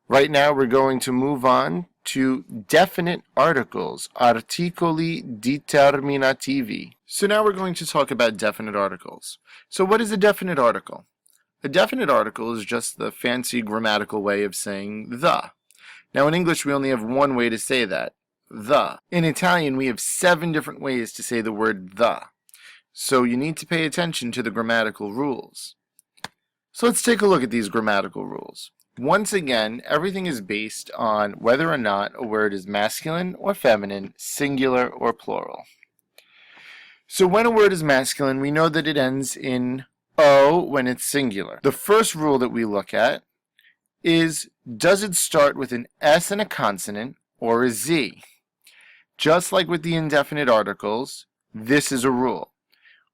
Right now we're going to move on to definite articles, articoli determinativi. So now we're going to talk about definite articles. So what is a definite article? A definite article is just the fancy grammatical way of saying the. Now in English we only have one way to say that, the. In Italian we have 7 different ways to say the word the. So you need to pay attention to the grammatical rules. So let's take a look at these grammatical rules. Once again, everything is based on whether or not a word is masculine or feminine, singular or plural. So when a word is masculine, we know that it ends in O when it's singular. The first rule that we look at is, does it start with an S and a consonant or a Z? Just like with the indefinite articles, this is a rule.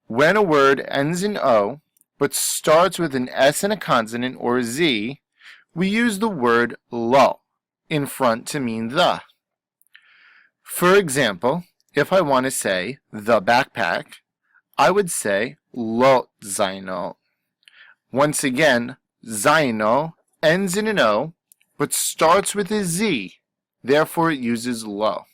When a word ends in O, but starts with an S and a consonant or a Z, we use the word lo in front to mean the. For example, if I want to say the backpack, I would say lo zaino. Once again, zaino ends in an O, but starts with a Z, therefore it uses lo.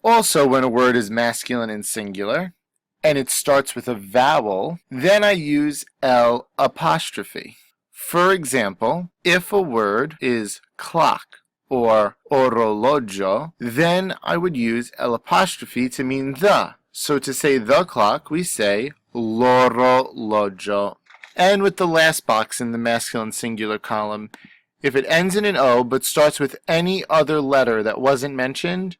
Also, when a word is masculine and singular, and it starts with a vowel, then I use L apostrophe. For example, if a word is clock or orologio, then I would use L apostrophe to mean the. So to say the clock, we say l'orologio. And with the last box in the masculine singular column, if it ends in an O but starts with any other letter that wasn't mentioned,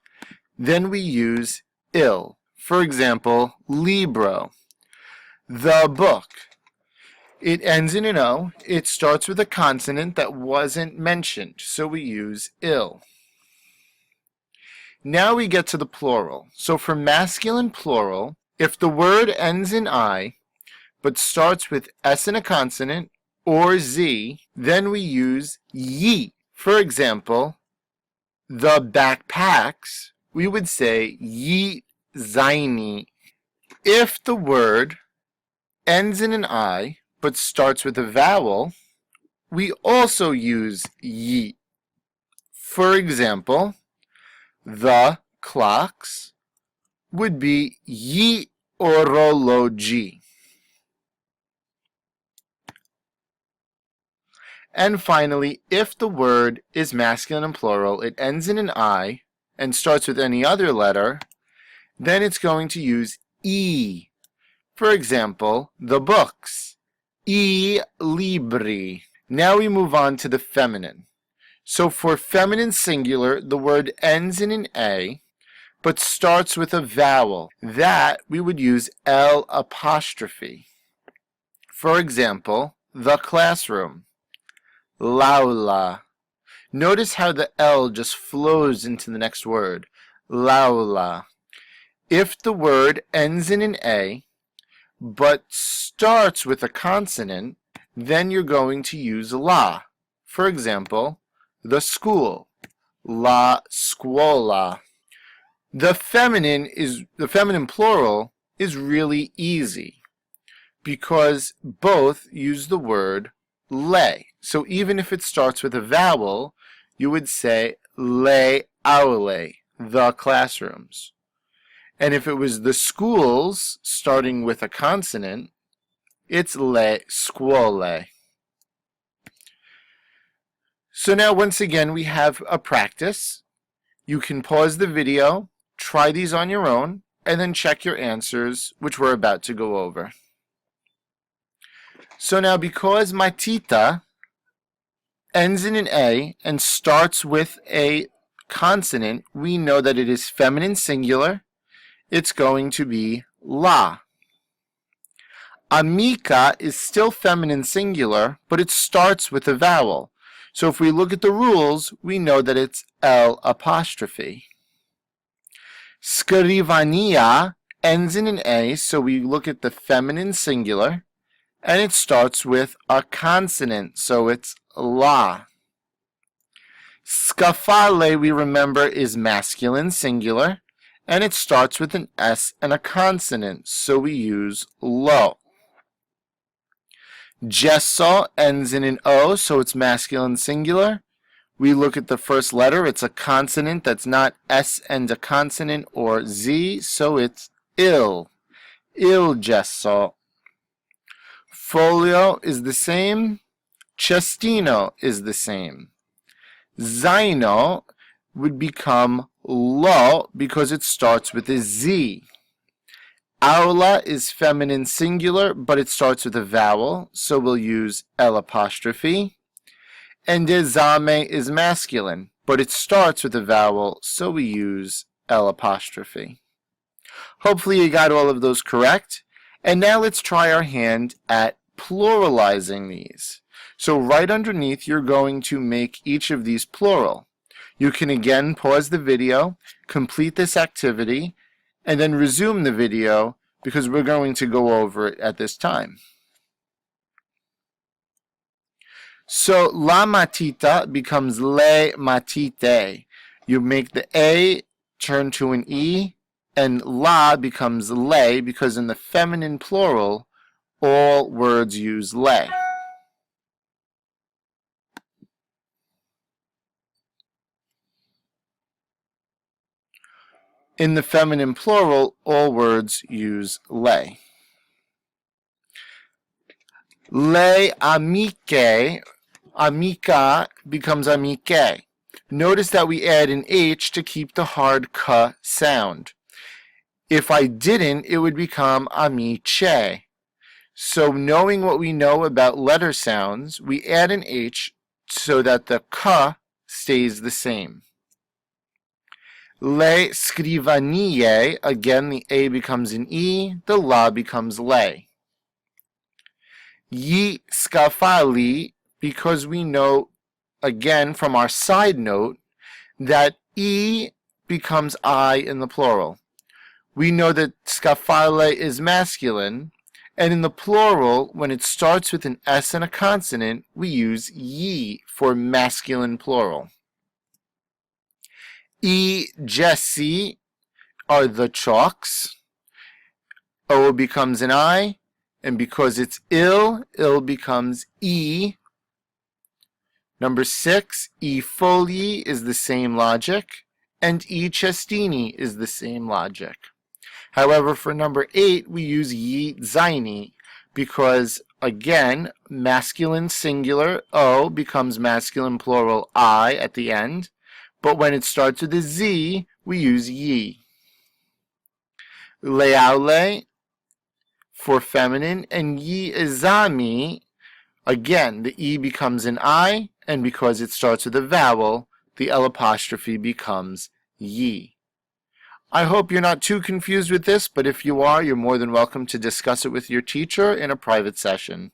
then we use il. For example, libro, the book. It ends in an O. It starts with a consonant that wasn't mentioned, so we use il. Now we get to the plural. So for masculine plural, if the word ends in I, but starts with S and a consonant or Z, then we use ye. For example, the backpacks, we would say ye zaini. If the word ends in an I, but starts with a vowel, we also use ye. For example, the clocks would be ye orologi. And finally, if the word is masculine and plural, it ends in an I, and starts with any other letter, then it's going to use e. For example, the books, I libri. Now we move on to the feminine. So for feminine singular, the word ends in an A, but starts with a vowel. That we would use L apostrophe. For example, the classroom, l'aula. Notice how the L just flows into the next word, l'aula. If the word ends in an A, but starts with a consonant, then you're going to use la. For example, the school, la scuola. The feminine plural is really easy because both use the word le. So even if it starts with a vowel, you would say le aule, the classrooms. And if it was the schools starting with a consonant, it's le scuole. So now once again we have a practice. You can pause the video, try these on your own, and then check your answers, which we're about to go over. So now because matita ends in an A and starts with a consonant, we know that it is feminine singular. It's going to be la. Amica is still feminine singular, but it starts with a vowel. So if we look at the rules, we know that it's L apostrophe. Scrivania ends in an A, so we look at the feminine singular, and it starts with a consonant, so it's la. Scaffale, we remember, is masculine singular, and it starts with an S and a consonant, so we use lo. Gesso ends in an O, so it's masculine singular. We look at the first letter. It's a consonant that's not S and a consonant or Z, so it's il. Il gesso. Folio is the same. Cestino is the same. Zaino would become lo because it starts with a Z. Aula is feminine singular, but it starts with a vowel, so we'll use L apostrophe. And esame is masculine, but it starts with a vowel, so we use L apostrophe. Hopefully you got all of those correct. And now let's try our hand at pluralizing these. So right underneath, you're going to make each of these plural. You can again pause the video, complete this activity, and then resume the video because we're going to go over it at this time. So la matita becomes le matite. You make the A turn to an E, and la becomes le because in the feminine plural, all words use le. In the feminine plural, all words use le. Le amiche, amica becomes amiche. Notice that we add an H to keep the hard K sound. If I didn't, it would become amiche. So knowing what we know about letter sounds, we add an H so that the K stays the same. Le scrivanie, again the A becomes an E, the la becomes le. Gli scaffali, because we know, again from our side note, that E becomes I in the plural. We know that scaffale is masculine, and in the plural, when it starts with an S and a consonant, we use ye for masculine plural. I gessi are the chalks. O becomes an I, and because it's il becomes E. Number 6, I fogli is the same logic, and I cestini is the same logic. However, for number 8, we use gli zaini because, again, masculine singular O becomes masculine plural I at the end, but when it starts with a Z, we use ye. Leaule for feminine, and gli esami, again, the E becomes an I, and because it starts with a vowel, the L apostrophe becomes ye. I hope you're not too confused with this, but if you are, you're more than welcome to discuss it with your teacher in a private session.